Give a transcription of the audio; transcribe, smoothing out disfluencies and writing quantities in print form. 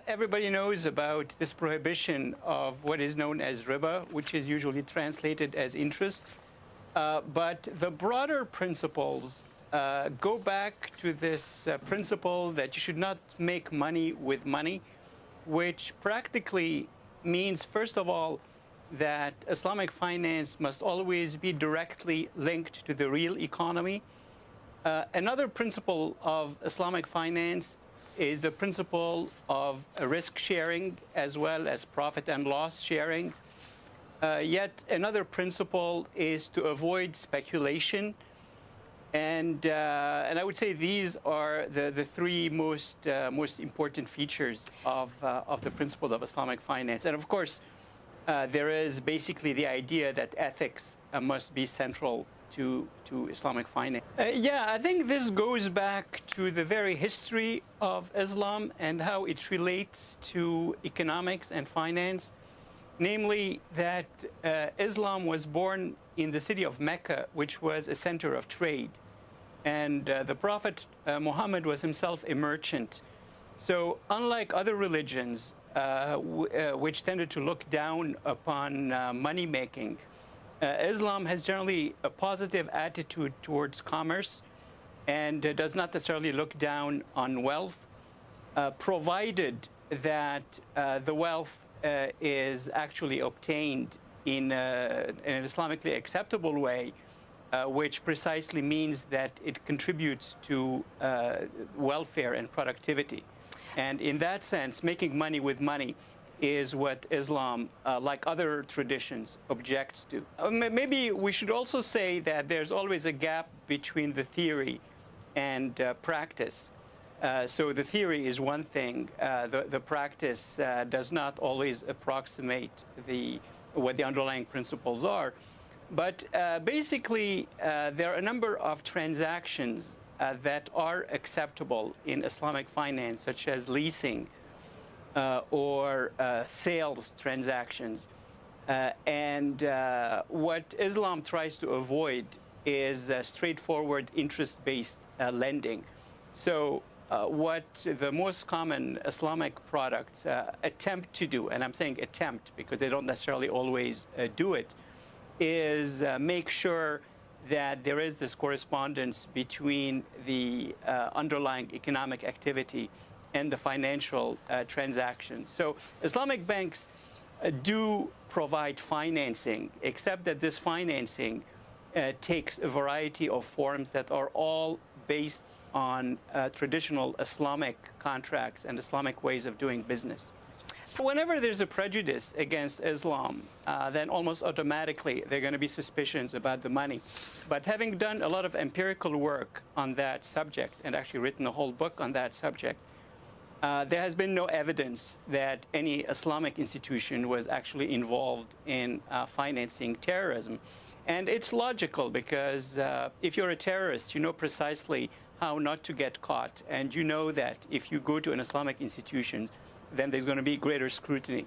Everybody knows about this prohibition of what is known as riba, which is usually translated as interest. But the broader principles go back to this principle that you should not make money with money, which practically means, first of all, that Islamic finance must always be directly linked to the real economy. Another principle of Islamic finance is the principle of risk sharing as well as profit and loss sharing. Yet another principle is to avoid speculation. And I would say these are the three most important features of the principles of Islamic finance. And of course, there is basically the idea that ethics must be central to Islamic finance. Yeah, I think this goes back to the very history of Islam and how it relates to economics and finance. Namely, that Islam was born in the city of Mecca, which was a center of trade. And the Prophet Muhammad was himself a merchant. So unlike other religions, which tended to look down upon money-making, Islam has generally a positive attitude towards commerce and does not necessarily look down on wealth, provided that the wealth is actually obtained in an Islamically acceptable way, which precisely means that it contributes to welfare and productivity. And in that sense, making money with money is what Islam, like other traditions, objects to. Maybe we should also say that there's always a gap between the theory and practice. So the theory is one thing. The practice does not always approximate what the underlying principles are. But basically, there are a number of transactions that are acceptable in Islamic finance, such as leasing or sales transactions. And what Islam tries to avoid is straightforward interest-based lending. So what the most common Islamic products attempt to do, and I'm saying attempt because they don't necessarily always do it, is make sure that there is this correspondence between the underlying economic activity and the financial transaction. So Islamic banks do provide financing, except that this financing takes a variety of forms that are all based on traditional Islamic contracts and Islamic ways of doing business. Whenever there's a prejudice against Islam, then almost automatically there are going to be suspicions about the money. But having done a lot of empirical work on that subject and actually written a whole book on that subject, there has been no evidence that any Islamic institution was actually involved in financing terrorism. And it's logical because if you're a terrorist, you know precisely how not to get caught. And you know that if you go to an Islamic institution, then there's going to be greater scrutiny.